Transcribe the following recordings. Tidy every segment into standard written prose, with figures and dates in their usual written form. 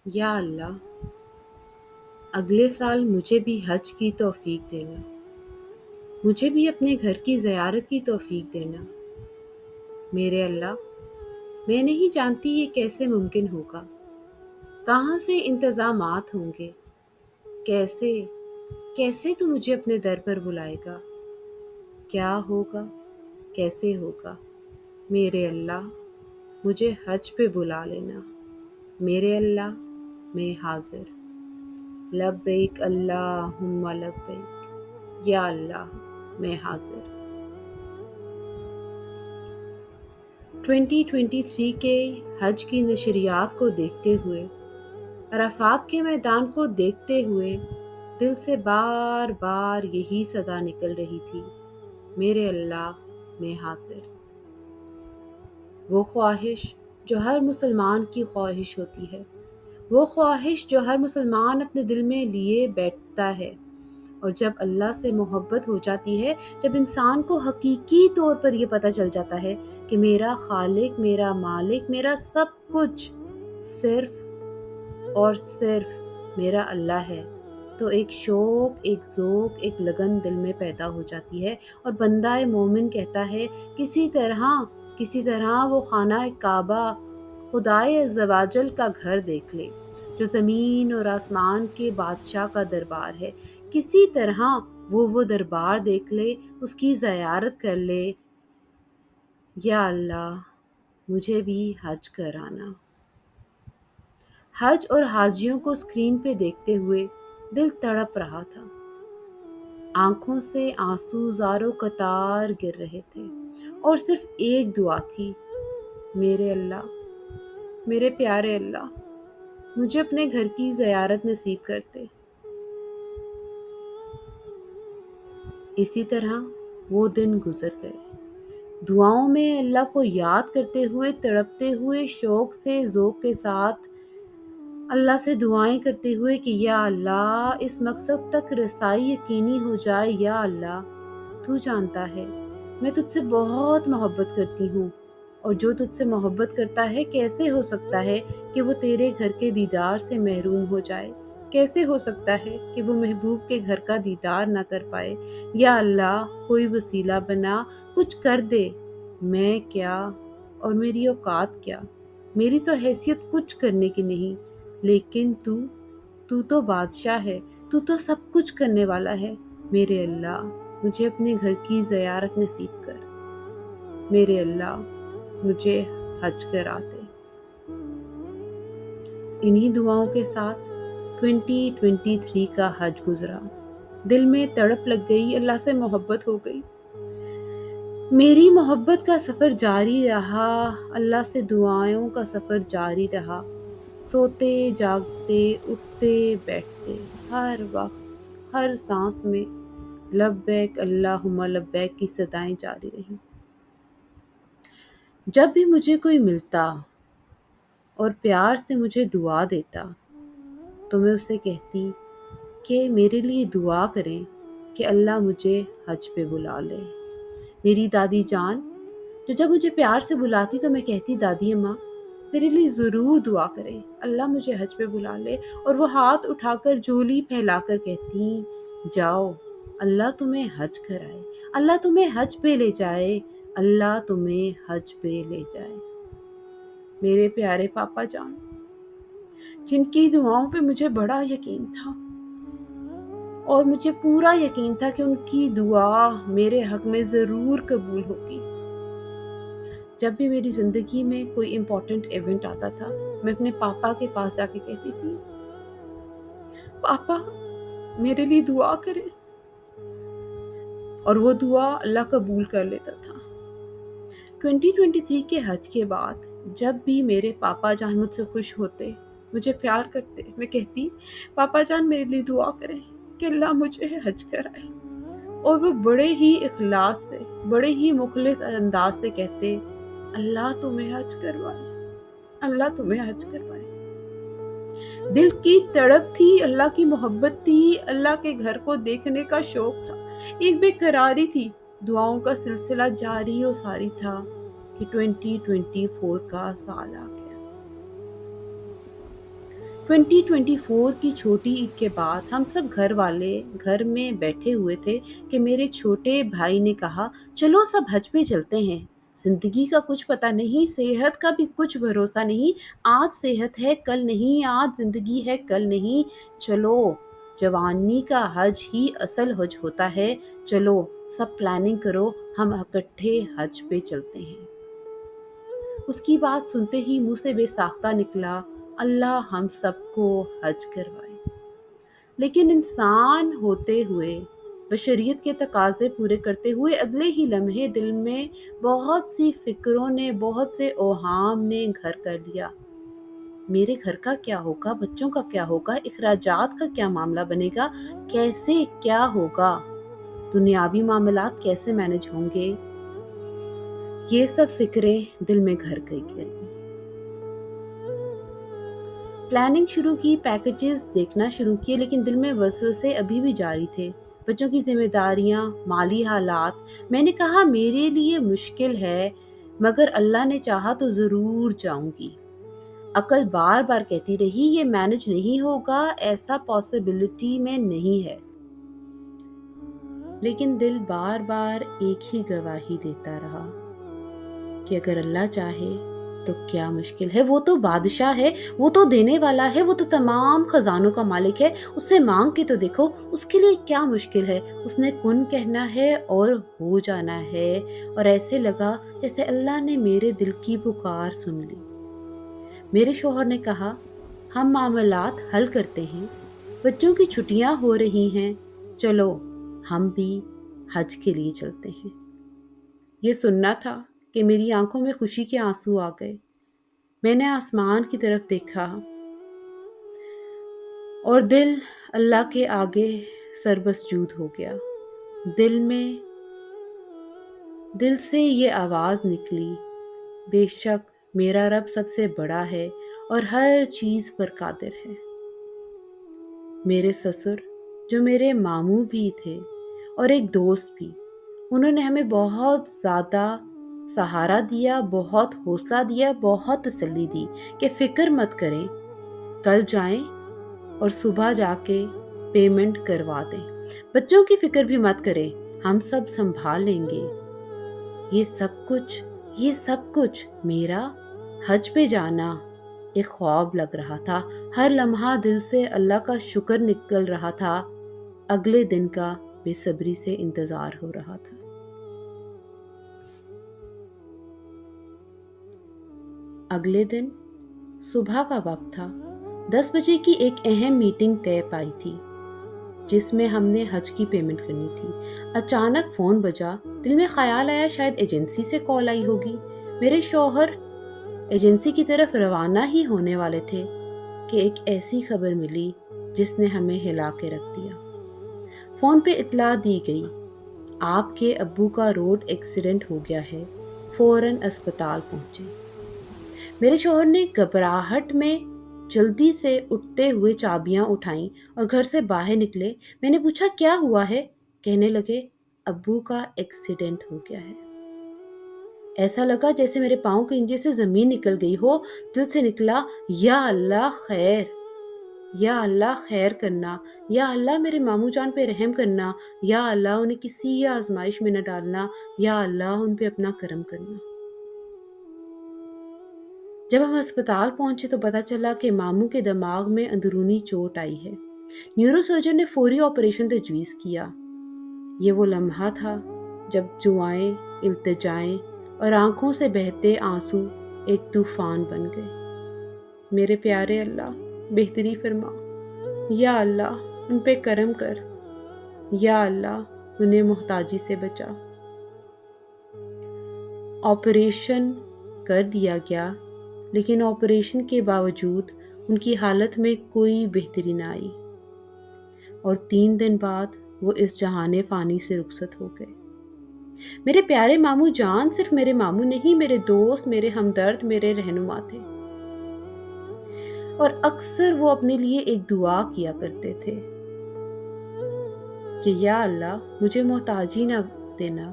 یا اللہ، اگلے سال مجھے بھی حج کی توفیق دینا، مجھے بھی اپنے گھر کی زیارت کی توفیق دینا۔ میرے اللہ، میں نہیں جانتی یہ کیسے ممکن ہوگا، کہاں سے انتظامات ہوں گے، کیسے کیسے تو مجھے اپنے در پر بلائے گا، کیا ہوگا، کیسے ہوگا۔ میرے اللہ، مجھے حج پہ بلا لینا۔ میرے اللہ، میں حاضر۔ لبیک اللہم لبیک، یا اللہ میں حاضر۔ 2023 کے حج کی نشریات کو دیکھتے ہوئے، عرفات کے میدان کو دیکھتے ہوئے دل سے بار بار یہی صدا نکل رہی تھی، میرے اللہ میں حاضر۔ وہ خواہش جو ہر مسلمان کی خواہش ہوتی ہے، وہ خواہش جو ہر مسلمان اپنے دل میں لیے بیٹھتا ہے، اور جب اللہ سے محبت ہو جاتی ہے، جب انسان کو حقیقی طور پر یہ پتہ چل جاتا ہے کہ میرا خالق، میرا مالک، میرا سب کچھ صرف اور صرف میرا اللہ ہے، تو ایک شوق، ایک ذوق، ایک لگن دل میں پیدا ہو جاتی ہے، اور بندہ مومن کہتا ہے کسی طرح وہ خانہ کعبہ، خدائے عزوجل کا گھر دیکھ لے، جو زمین اور آسمان کے بادشاہ کا دربار ہے، کسی طرح وہ دربار دیکھ لے، اس کی زیارت کر لے۔ یا اللہ، مجھے بھی حج کرانا۔ حج اور حاجیوں کو اسکرین پہ دیکھتے ہوئے دل تڑپ رہا تھا، آنکھوں سے آنسو زاروں قطار گر رہے تھے، اور صرف ایک دعا تھی، میرے اللہ، میرے پیارے اللہ، مجھے اپنے گھر کی زیارت نصیب کرتے۔ اسی طرح وہ دن گزر گئے، دعاؤں میں اللہ کو یاد کرتے ہوئے، تڑپتے ہوئے، شوق سے، ذوق کے ساتھ اللہ سے دعائیں کرتے ہوئے کہ یا اللہ، اس مقصد تک رسائی یقینی ہو جائے۔ یا اللہ، تو جانتا ہے میں تجھ سے بہت محبت کرتی ہوں، اور جو تجھ سے محبت کرتا ہے کیسے ہو سکتا ہے کہ وہ تیرے گھر کے دیدار سے محروم ہو جائے، کیسے ہو سکتا ہے کہ وہ محبوب کے گھر کا دیدار نہ کر پائے۔ یا اللہ، کوئی وسیلہ بنا، کچھ کر دے۔ میں کیا اور میری اوقات کیا، میری تو حیثیت کچھ کرنے کی نہیں، لیکن تو بادشاہ ہے، تو سب کچھ کرنے والا ہے۔ میرے اللہ، مجھے اپنے گھر کی زیارت نصیب کر۔ میرے اللہ، مجھے حج کرا دے۔ انہی دعاؤں کے ساتھ 2023 کا حج گزرا، دل میں تڑپ لگ گئی، اللہ سے محبت ہو گئی، میری محبت کا سفر جاری رہا، اللہ سے دعاؤں کا سفر جاری رہا، سوتے جاگتے، اٹھتے بیٹھتے، ہر وقت، ہر سانس میں لبیک اللہم لبیک کی صدائیں جاری رہیں۔ جب بھی مجھے کوئی ملتا اور پیار سے مجھے دعا دیتا، تو میں اسے کہتی کہ میرے لیے دعا کریں کہ اللہ مجھے حج پہ بلا لے۔ میری دادی جان جو جب مجھے پیار سے بلاتی تو میں کہتی، دادی اماں میرے لیے ضرور دعا کریں، اللہ مجھے حج پہ بلا لے، اور وہ ہاتھ اٹھا کر، جھولی پھیلا کر کہتی، جاؤ، اللہ تمہیں حج کرائے، اللہ تمہیں حج پہ لے جائے، اللہ تمہیں حج پہ لے جائے۔ میرے پیارے پاپا جان، جن کی دعاؤں پہ مجھے بڑا یقین تھا، اور مجھے پورا یقین تھا کہ ان کی دعا میرے حق میں ضرور قبول ہوگی۔ جب بھی میری زندگی میں کوئی امپورٹنٹ ایونٹ آتا تھا، میں اپنے پاپا کے پاس جا کے کہتی تھی، پاپا میرے لیے دعا کریں، اور وہ دعا اللہ قبول کر لیتا تھا۔ 2023 کے حج کے بعد جب بھی میرے پاپا جان مجھ سے خوش ہوتے، مجھے پیار کرتے، میں کہتی، پاپا جان میرے لیے دعا کریں کہ اللہ مجھے حج کرائے، اور وہ بڑے ہی اخلاص سے، بڑے ہی مخلص انداز سے کہتے، اللہ تمہیں حج کروائے، اللہ تمہیں حج کروائے۔ دل کی تڑپ تھی، اللہ کی محبت تھی، اللہ کے گھر کو دیکھنے کا شوق تھا، ایک بے قراری تھی، دعاؤں کا سلسلہ جاری و ساری تھا کہ 2024 کا سال آ گیا۔ 2024 کی چھوٹی عید کے بعد ہم سب گھر والے گھر میں بیٹھے ہوئے تھے کہ میرے چھوٹے بھائی نے کہا چلو سب حج پہ چلتے ہیں۔ زندگی کا کچھ پتہ نہیں، صحت کا بھی کچھ بھروسہ نہیں، آج صحت ہے کل نہیں، آج زندگی ہے کل نہیں، چلو جوانی کا حج ہی اصل حج ہوتا ہے، چلو سب پلاننگ کرو، ہم اکٹھے حج پہ چلتے ہیں۔ اس کی بات سنتے ہی منہ سے بے ساختہ نکلا، اللہ ہم سب کو حج کروائے۔ لیکن انسان ہوتے ہوئے، بشریت کے تقاضے پورے کرتے ہوئے اگلے ہی لمحے دل میں بہت سی فکروں نے، بہت سے اوہام نے گھر کر لیا۔ میرے گھر کا کیا ہوگا، بچوں کا کیا ہوگا، اخراجات کا کیا معاملہ بنے گا، کیسے کیا ہوگا، دنیاوی معاملات کیسے مینج ہوں گے، یہ سب فکریں دل میں گھر گئی۔ پلاننگ شروع کی، پیکیجز دیکھنا شروع کیے، لیکن دل میں وسوسے ابھی بھی جاری تھے۔ بچوں کی ذمہ داریاں، مالی حالات۔ میں نے کہا میرے لیے مشکل ہے، مگر اللہ نے چاہا تو ضرور جاؤں گی۔ عقل بار بار کہتی رہی یہ مینج نہیں ہوگا، ایسا پاسبلٹی میں نہیں ہے۔ لیکن دل بار بار ایک ہی گواہی دیتا رہا کہ اگر اللہ چاہے تو کیا مشکل ہے، وہ تو بادشاہ ہے، وہ تو دینے والا ہے، وہ تو تمام خزانوں کا مالک ہے، اس سے مانگ کے تو دیکھو، اس کے لیے کیا مشکل ہے، اس نے کن کہنا ہے اور ہو جانا ہے۔ اور ایسے لگا جیسے اللہ نے میرے دل کی پکار سن لی۔ میرے شوہر نے کہا ہم معاملات حل کرتے ہیں، بچوں کی چھٹیاں ہو رہی ہیں، چلو ہم بھی حج کے لیے چلتے ہیں۔ یہ سننا تھا کہ میری آنکھوں میں خوشی کے آنسو آ گئے۔ میں نے آسمان کی طرف دیکھا اور دل اللہ کے آگے سربسجود ہو گیا۔ دل سے یہ آواز نکلی، بے شک میرا رب سب سے بڑا ہے اور ہر چیز پر قادر ہے۔ میرے سسر جو میرے ماموں بھی تھے اور ایک دوست بھی، انہوں نے ہمیں بہت زیادہ سہارا دیا، بہت حوصلہ دیا، بہت تسلی دی کہ فکر مت کریں، کل جائیں اور صبح جا کے پیمنٹ کروا دیں، بچوں کی فکر بھی مت کریں، ہم سب سنبھال لیں گے۔ یہ سب کچھ میرا حج پہ جانا ایک خواب لگ رہا تھا۔ ہر لمحہ دل سے اللہ کا شکر نکل رہا تھا، اگلے دن کا بے صبری سے انتظار ہو رہا تھا۔ اگلے دن صبح کا وقت تھا، 10 بجے کی ایک اہم میٹنگ طے پائی تھی جس میں ہم نے حج کی پیمنٹ کرنی تھی۔ اچانک فون بجا، دل میں خیال آیا شاید ایجنسی سے کال آئی ہوگی۔ میرے شوہر ایجنسی کی طرف روانہ ہی ہونے والے تھے کہ ایک ایسی خبر ملی جس نے ہمیں ہلا کے رکھ دیا۔ فون پہ اطلاع دی گئی، آپ کے ابو کا روڈ ایکسیڈنٹ ہو گیا ہے، فوراً اسپتال پہنچے۔ میرے شوہر نے گھبراہٹ میں جلدی سے اٹھتے ہوئے چابیاں اٹھائیں اور گھر سے باہر نکلے۔ میں نے پوچھا کیا ہوا ہے؟ کہنے لگے ابو کا ایکسیڈنٹ ہو گیا ہے۔ ایسا لگا جیسے میرے پاؤں کے نیچے سے زمین نکل گئی ہو۔ دل سے نکلا یا اللہ خیر، یا اللہ خیر کرنا، یا اللہ میرے ماموں جان پہ رحم کرنا، یا اللہ انہیں کسی آزمائش میں نہ ڈالنا، یا اللہ ان پہ اپنا کرم کرنا۔ جب ہم اسپتال پہنچے تو پتہ چلا کہ ماموں کے دماغ میں اندرونی چوٹ آئی ہے۔ نیورو سرجن نے فوری آپریشن تجویز کیا۔ یہ وہ لمحہ تھا جب دعائیں، التجائیں اور آنکھوں سے بہتے آنسو ایک طوفان بن گئے۔ میرے پیارے اللہ، بہتری فرما، یا اللہ ان پہ کرم کر، یا اللہ انہیں محتاجی سے بچا۔ آپریشن کر دیا گیا، لیکن آپریشن کے باوجود ان کی حالت میں کوئی بہتری نہ آئی اور 3 دن بعد وہ اس جہان فانی سے رخصت ہو گئے۔ میرے پیارے ماموں جان صرف میرے ماموں نہیں، میرے دوست، میرے ہمدرد، میرے رہنما تھے، اور اکثر وہ اپنے لیے ایک دعا کیا کرتے تھے کہ یا اللہ مجھے محتاجی نہ دینا،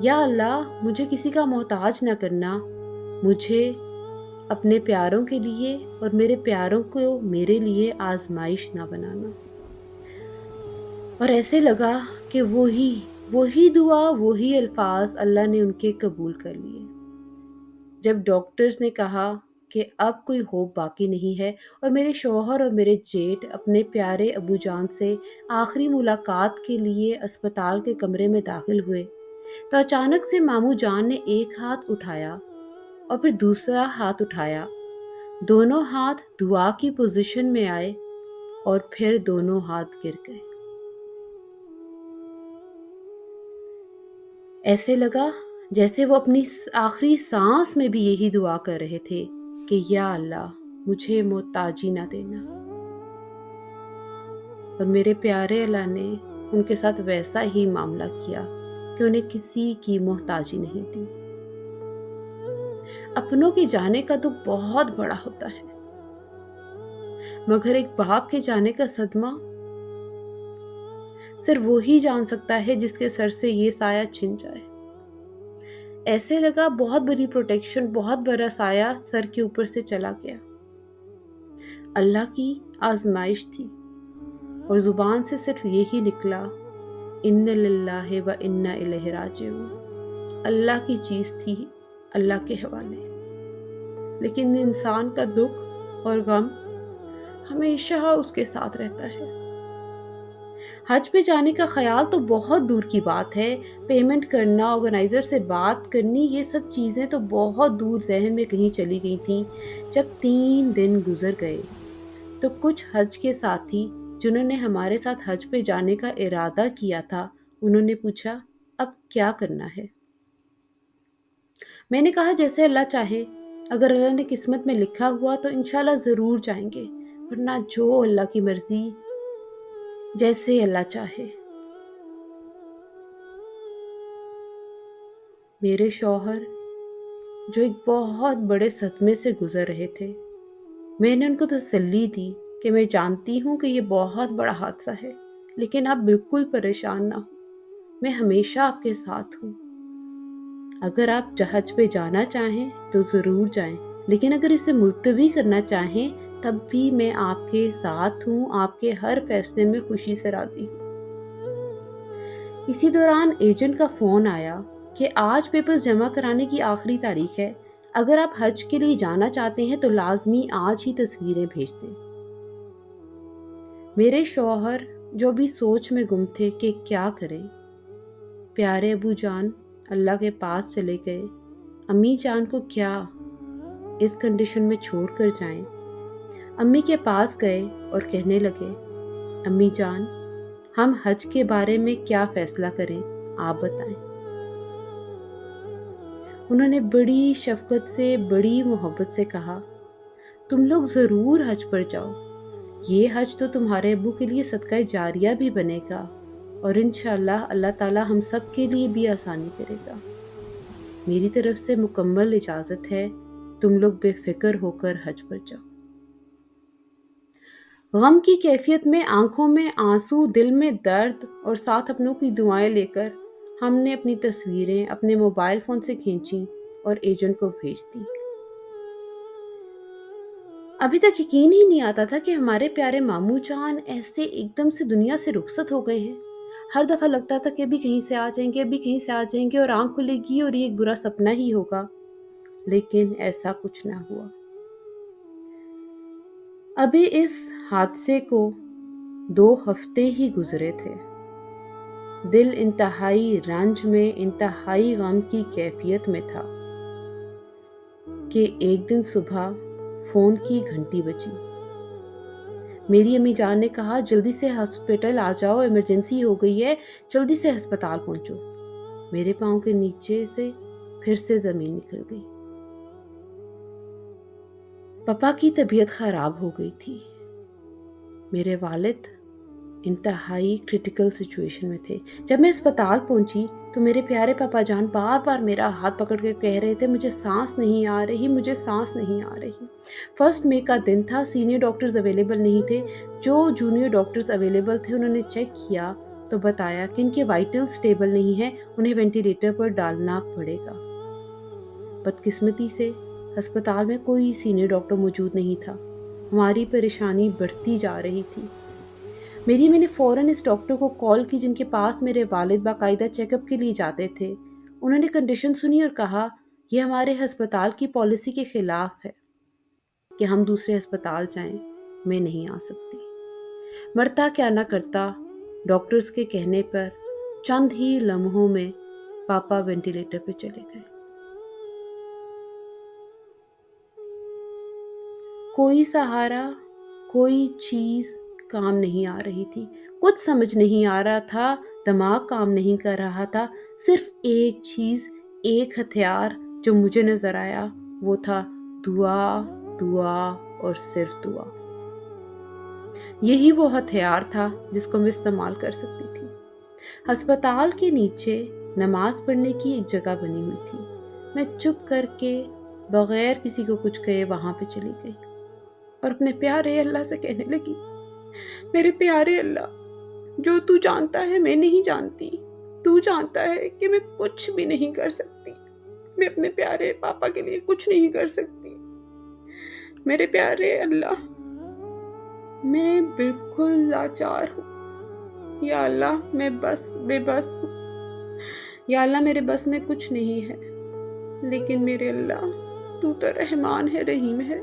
یا اللہ مجھے کسی کا محتاج نہ کرنا، مجھے اپنے پیاروں کے لیے اور میرے پیاروں کو میرے لیے آزمائش نہ بنانا۔ اور ایسے لگا کہ وہی دعا، وہی الفاظ اللہ نے ان کے قبول کر لیے۔ جب ڈاکٹرز نے کہا کہ اب کوئی ہوپ باقی نہیں ہے اور میرے شوہر اور میرے جیٹ اپنے پیارے ابو جان سے آخری ملاقات کے لیے اسپتال کے کمرے میں داخل ہوئے، تو اچانک سے ماموں جان نے ایک ہاتھ اٹھایا اور پھر دوسرا ہاتھ اٹھایا۔ دونوں ہاتھ دعا کی پوزیشن میں آئے اور پھر دونوں ہاتھ گر گئے۔ ایسے لگا جیسے وہ اپنی آخری سانس میں بھی یہی دعا کر رہے تھے کہ یا اللہ مجھے محتاجی نہ دینا۔ اور میرے پیارے اللہ نے ان کے ساتھ ویسا ہی معاملہ کیا کہ انہیں کسی کی محتاجی نہیں دی۔ اپنوں کے جانے کا دکھ بہت بڑا ہوتا ہے، مگر ایک باپ کے جانے کا صدمہ صرف وہی جان سکتا ہے جس کے سر سے یہ سایہ چھن جائے۔ ایسے لگا بہت بڑی پروٹیکشن، بہت بڑا سایہ سر کے اوپر سے چلا گیا۔ اللہ کی آزمائش تھی اور زبان سے صرف یہی نکلا، ان للہ و انا الیہ راجعون۔ اللہ کی چیز تھی، اللہ کے حوالے۔ لیکن انسان کا دکھ اور غم ہمیشہ اس کے ساتھ رہتا ہے۔ حج پہ جانے کا خیال تو بہت دور کی بات ہے، پیمنٹ کرنا، آرگنائزر سے بات کرنی، یہ سب چیزیں تو بہت دور ذہن میں کہیں چلی گئی تھیں۔ جب 3 دن گزر گئے تو کچھ حج کے ساتھی جنہوں نے ہمارے ساتھ حج پہ جانے کا ارادہ کیا تھا، انہوں نے پوچھا اب کیا کرنا ہے؟ میں نے کہا جیسے اللہ چاہے، اگر اللہ نے قسمت میں لکھا ہوا تو انشاءاللہ ضرور جائیں گے، ورنہ جو اللہ کی مرضی، جیسے اللہ چاہے۔ میرے شوہر جو ایک بہت بڑے صدمے سے گزر رہے تھے، میں نے ان کو تسلی دی کہ میں جانتی ہوں کہ یہ بہت بڑا حادثہ ہے، لیکن آپ بالکل پریشان نہ ہوں، میں ہمیشہ آپ کے ساتھ ہوں۔ اگر آپ حج پہ جانا چاہیں تو ضرور جائیں، لیکن اگر اسے ملتوی کرنا چاہیں تب بھی میں آپ کے ساتھ ہوں، آپ کے ہر فیصلے میں خوشی سے راضی ہوں۔ اسی دوران ایجنٹ کا فون آیا کہ آج پیپرز جمع کرانے کی آخری تاریخ ہے، اگر آپ حج کے لیے جانا چاہتے ہیں تو لازمی آج ہی تصویریں بھیج دیں۔ میرے شوہر جو بھی سوچ میں گم تھے کہ کیا کریں، پیارے ابو جان اللہ کے پاس چلے گئے، امی جان کو کیا اس کنڈیشن میں چھوڑ کر جائیں۔ امی کے پاس گئے اور کہنے لگے امی جان ہم حج کے بارے میں کیا فیصلہ کریں، آپ بتائیں۔ انہوں نے بڑی شفقت سے، بڑی محبت سے کہا تم لوگ ضرور حج پر جاؤ، یہ حج تو تمہارے ابو کے لیے صدقہ جاریہ بھی بنے گا اور انشاءاللہ اللہ تعالی ہم سب کے لیے بھی آسانی کرے گا۔ میری طرف سے مکمل اجازت ہے، تم لوگ بے فکر ہو کر حج پر جاؤ۔ غم کی کیفیت میں، آنکھوں میں آنسو، دل میں درد اور ساتھ اپنوں کی دعائیں لے کر ہم نے اپنی تصویریں اپنے موبائل فون سے کھینچیں اور ایجنٹ کو بھیج دیں۔ ابھی تک یقین ہی نہیں آتا تھا کہ ہمارے پیارے ماموں جان ایسے ایک دم سے دنیا سے رخصت ہو گئے ہیں۔ ہر دفعہ لگتا تھا کہ ابھی کہیں سے آ جائیں گے، ابھی کہیں سے آ جائیں گے اور آنکھ کھلے گی اور یہ ایک برا سپنا ہی ہوگا، لیکن ایسا کچھ نہ ہوا۔ ابھی اس حادثے کو 2 ہفتے ہی گزرے تھے۔ دل انتہائی رنج میں، انتہائی غم کی کیفیت میں تھا کہ ایک دن صبح فون کی گھنٹی بجی۔ میری امی جان نے کہا جلدی سے ہسپتال آ جاؤ، ایمرجنسی ہو گئی ہے، جلدی سے ہسپتال پہنچو۔ میرے پاؤں کے نیچے سے پھر سے زمین نکل گئی۔ پاپا کی طبیعت خراب ہو گئی تھی۔ میرے والد انتہائی کریٹیکل سچویشن میں تھے۔ جب میں اسپتال پہنچی تو میرے پیارے پاپا جان بار بار میرا ہاتھ پکڑ کے کہہ رہے تھے مجھے سانس نہیں آ رہی، مجھے سانس نہیں آ رہی۔ 1 مئی کا دن تھا، سینئر ڈاکٹرز اویلیبل نہیں تھے۔ جو جونیئر ڈاکٹرز اویلیبل تھے انہوں نے چیک کیا تو بتایا کہ ان کے وائٹل سٹیبل نہیں ہیں، انہیں وینٹیلیٹر پر ڈالنا پڑے گا۔ بدقسمتی سے ہسپتال میں کوئی سینئر ڈاکٹر موجود نہیں تھا۔ ہماری پریشانی بڑھتی جا رہی تھی۔ میں نے فوراً اس ڈاکٹر کو کال کی جن کے پاس میرے والد باقاعدہ چیک اپ کے لیے جاتے تھے۔ انہوں نے کنڈیشن سنی اور کہا یہ ہمارے ہسپتال کی پالیسی کے خلاف ہے کہ ہم دوسرے ہسپتال جائیں، میں نہیں آ سکتی۔ مرتا کیا نہ کرتا، ڈاکٹرز کے کہنے پر چند ہی لمحوں میں پاپا وینٹیلیٹر پہ چلے گئے۔ کوئی سہارا، کوئی چیز کام نہیں آ رہی تھی، کچھ سمجھ نہیں آ رہا تھا، دماغ کام نہیں کر رہا تھا۔ صرف ایک چیز، ایک ہتھیار جو مجھے نظر آیا وہ تھا دعا، دعا اور صرف دعا۔ یہی وہ ہتھیار تھا جس کو میں استعمال کر سکتی تھی۔ ہسپتال کے نیچے نماز پڑھنے کی ایک جگہ بنی ہوئی تھی۔ میں چپ کر کے بغیر کسی کو کچھ کہے وہاں پہ چلی گئی اور اپنے پیارے اللہ سے کہنے لگی، میرے پیارے اللہ، جو تو جانتا ہے میں نہیں جانتی، تو جانتا ہے کہ میں کچھ بھی نہیں کر سکتی، میں اپنے پیارے پاپا کے لیے کچھ نہیں کر سکتی۔ میرے پیارے اللہ، میں بالکل لاچار ہوں۔ یا اللہ، میں بے بس ہوں۔ یا اللہ، میرے بس میں کچھ نہیں ہے، لیکن میرے اللہ تو رحمان ہے، رحیم ہے۔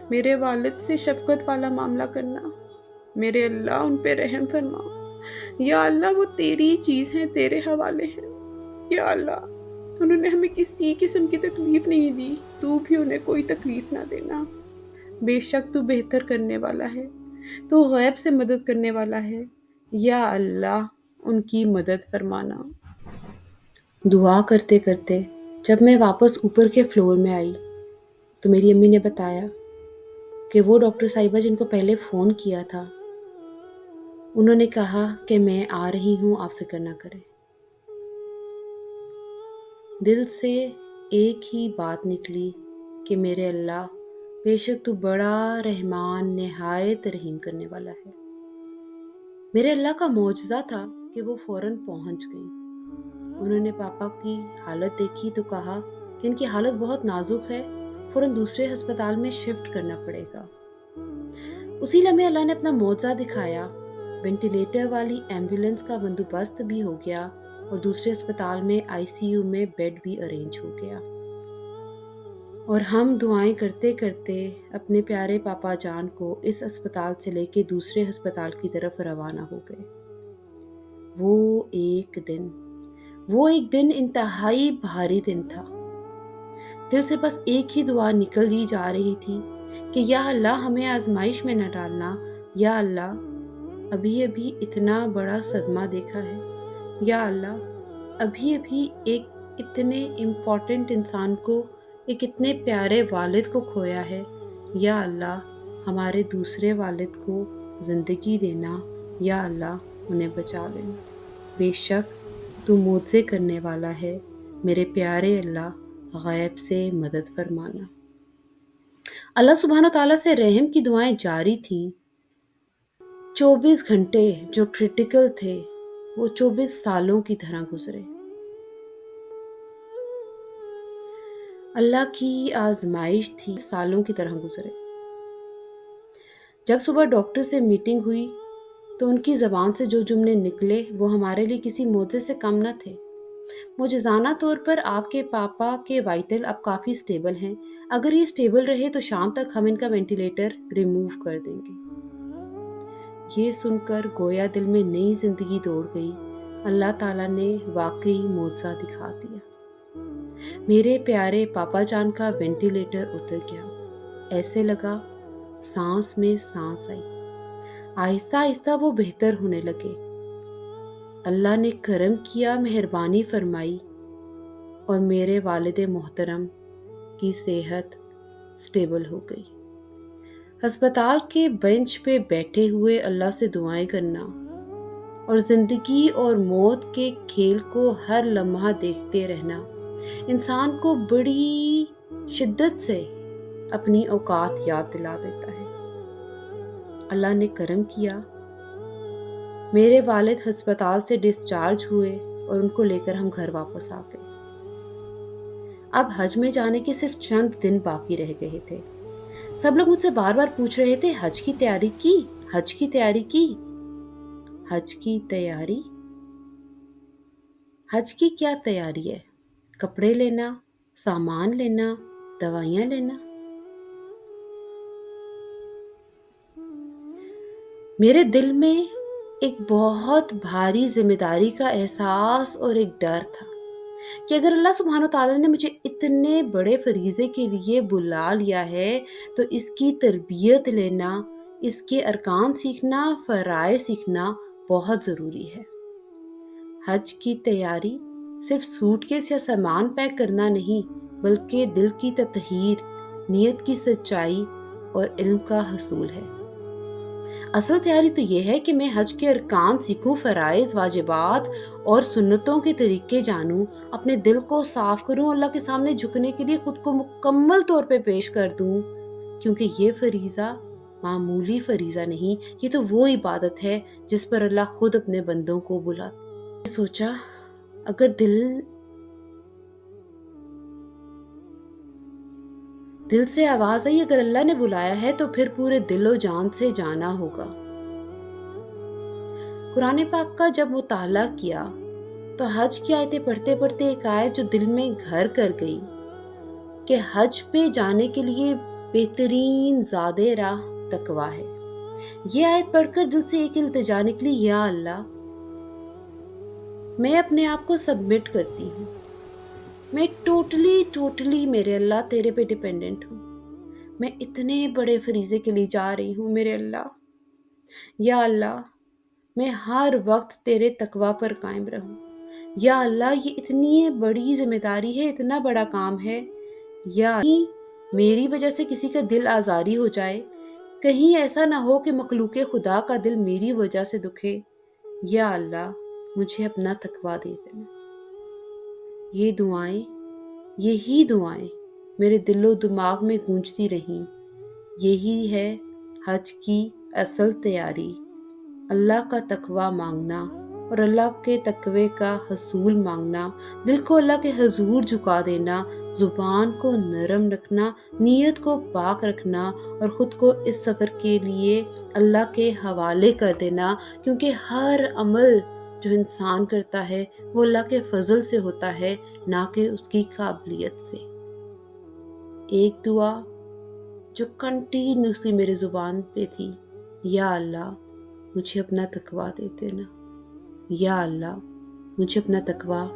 میرے والد سے شفقت والا معاملہ کرنا، میرے اللہ ان پہ رحم فرما۔ یا اللہ، وہ تیری چیز ہیں، تیرے حوالے ہیں۔ یا اللہ، انہوں نے ہمیں کسی قسم کی تکلیف نہیں دی، تو بھی انہیں کوئی تکلیف نہ دینا۔ بے شک تو بہتر کرنے والا ہے، تو غیب سے مدد کرنے والا ہے۔ یا اللہ، ان کی مدد فرمانا۔ دعا کرتے کرتے جب میں واپس اوپر کے فلور میں آئی تو میری امی نے بتایا کہ وہ ڈاکٹر صاحبہ جن کو پہلے فون کیا تھا، انہوں نے کہا کہ میں آ رہی ہوں، آپ فکر نہ کریں۔ دل سے ایک ہی بات نکلی کہ میرے اللہ، بے شک تو بڑا رحمان، نہایت رحیم کرنے والا ہے۔ میرے اللہ کا معجزہ تھا کہ وہ فوراً پہنچ گئی۔ انہوں نے پاپا کی حالت دیکھی تو کہا کہ ان کی حالت بہت نازک ہے، فوراً دوسرے ہسپتال میں شفٹ کرنا پڑے گا۔ اسی لمحے اللہ نے اپنا معجزہ دکھایا، وینٹیلیٹر والی ایمبولینس کا بندوبست بھی ہو گیا اور دوسرے ہسپتال میں ICU میں بیڈ بھی ارینج ہو گیا، اور ہم دعائیں کرتے کرتے اپنے پیارے پاپا جان کو اس ہسپتال سے لے کے دوسرے ہسپتال کی طرف روانہ ہو گئے۔ وہ ایک دن انتہائی بھاری دن تھا۔ دل سے بس ایک ہی دعا نکل ہی جا رہی تھی کہ یا اللہ، ہمیں آزمائش میں نہ ڈالنا۔ یا اللہ، ابھی اتنا بڑا صدمہ دیکھا ہے۔ یا اللہ، ابھی ایک اتنے امپورٹنٹ انسان کو، ایک اتنے پیارے والد کو کھویا ہے۔ یا اللہ، ہمارے دوسرے والد کو زندگی دینا۔ یا اللہ، انہیں بچا لینا۔ بے شک تو معجزے کرنے والا ہے، میرے پیارے اللہ، غیب سے مدد فرمانا۔ اللہ سبحانہ تعالیٰ سے رحم کی دعائیں جاری تھیں۔ 24 گھنٹے جو کریٹیکل تھے وہ 24 سالوں کی طرح گزرے۔ اللہ کی آزمائش تھی، سالوں کی طرح گزرے۔ جب صبح ڈاکٹر سے میٹنگ ہوئی تو ان کی زبان سے جو جملے نکلے وہ ہمارے لیے کسی معجزے سے کم نہ تھے۔ معجزانہ طور پر آپ کے پاپا کے وائٹل اب کافی سٹیبل ہیں، اگر یہ سٹیبل رہے تو شام تک ہم ان کا وینٹیلیٹر ریموو کر دیں گے۔ یہ سن کر گویا دل میں نئی زندگی دوڑ گئی۔ اللہ تعالیٰ نے واقعی معجزہ دکھا دیا۔ میرے پیارے پاپا جان کا وینٹیلیٹر اتر گیا، ایسے لگا سانس میں سانس آئی۔ آہستہ آہستہ وہ بہتر ہونے لگے۔ اللہ نے کرم کیا، مہربانی فرمائی اور میرے والد محترم کی صحت سٹیبل ہو گئی۔ ہسپتال کے بینچ پہ بیٹھے ہوئے اللہ سے دعائیں کرنا اور زندگی اور موت کے کھیل کو ہر لمحہ دیکھتے رہنا انسان کو بڑی شدت سے اپنی اوقات یاد دلا دیتا ہے۔ اللہ نے کرم کیا، میرے والد ہسپتال سے ڈسچارج ہوئے اور ان کو لے کر ہم گھر واپس آ گئے۔ اب حج میں جانے کے صرف چند دن باقی رہ گئے تھے۔ سب لوگ مجھ سے بار بار پوچھ رہے تھے، حج کی تیاری کی؟ حج کی تیاری کی؟ حج کی تیاری؟ حج کی کیا تیاری ہے؟ کپڑے لینا، سامان لینا، دوائیاں لینا؟ میرے دل میں ایک بہت بھاری ذمہ داری کا احساس اور ایک ڈر تھا کہ اگر اللہ سبحانہ وتعالیٰ نے مجھے اتنے بڑے فریضے کے لیے بلا لیا ہے تو اس کی تربیت لینا، اس کے ارکان سیکھنا، فرائض سیکھنا بہت ضروری ہے۔ حج کی تیاری صرف سوٹ کیس یا سامان پیک کرنا نہیں، بلکہ دل کی تطہیر، نیت کی سچائی اور علم کا حصول ہے۔ اصل تیاری تو یہ ہے کہ میں حج کے ارکان سیکھوں، فرائض، واجبات اور سنتوں کے طریقے جانوں، اپنے دل کو صاف کروں، اللہ کے سامنے جھکنے کے لیے خود کو مکمل طور پہ پیش کر دوں، کیونکہ یہ فریضہ معمولی فریضہ نہیں، یہ تو وہ عبادت ہے جس پر اللہ خود اپنے بندوں کو بلاتا ہے۔ میں نے سوچا اگر دل سے آواز آئی، اگر اللہ نے بلایا ہے تو پھر پورے دل و جان سے جانا ہوگا۔ قرآن پاک کا جب مطالعہ کیا تو حج کی آیتیں پڑھتے پڑھتے ایک آیت جو دل میں گھر کر گئی کہ حج پہ جانے کے لیے بہترین زاد راہ تقویٰ ہے۔ یہ آیت پڑھ کر دل سے ایک التجا نکلی، یا اللہ، میں اپنے آپ کو سبمٹ کرتی ہوں، میں ٹوٹلی میرے اللہ تیرے پہ ڈیپینڈنٹ ہوں، میں اتنے بڑے فریضے کے لیے جا رہی ہوں میرے اللہ۔ یا اللہ، میں ہر وقت تیرے تقویٰ پر قائم رہوں۔ یا اللہ، یہ اتنی بڑی ذمہ داری ہے، اتنا بڑا کام ہے، یا میری وجہ سے کسی کا دل آزاری ہو جائے، کہیں ایسا نہ ہو کہ مخلوق خدا کا دل میری وجہ سے دکھے۔ یا اللہ، مجھے اپنا تقویٰ دے دینا۔ یہی دعائیں میرے دل و دماغ میں گونجتی رہیں۔ یہی ہے حج کی اصل تیاری، اللہ کا تقویٰ مانگنا اور اللہ کے تقوی کا حصول مانگنا، دل کو اللہ کے حضور جھکا دینا، زبان کو نرم رکھنا، نیت کو پاک رکھنا اور خود کو اس سفر کے لیے اللہ کے حوالے کر دینا، کیونکہ ہر عمل جو انسان کرتا ہے وہ اللہ کے فضل سے ہوتا ہے، نہ کہ اس کی قابلیت سے۔ ایک دعا جو کنٹینیوسلی میرے زبان پہ تھی، یا اللہ، مجھے اپنا تقویٰ دے دینا۔ یا اللہ، مجھے اپنا تقویٰ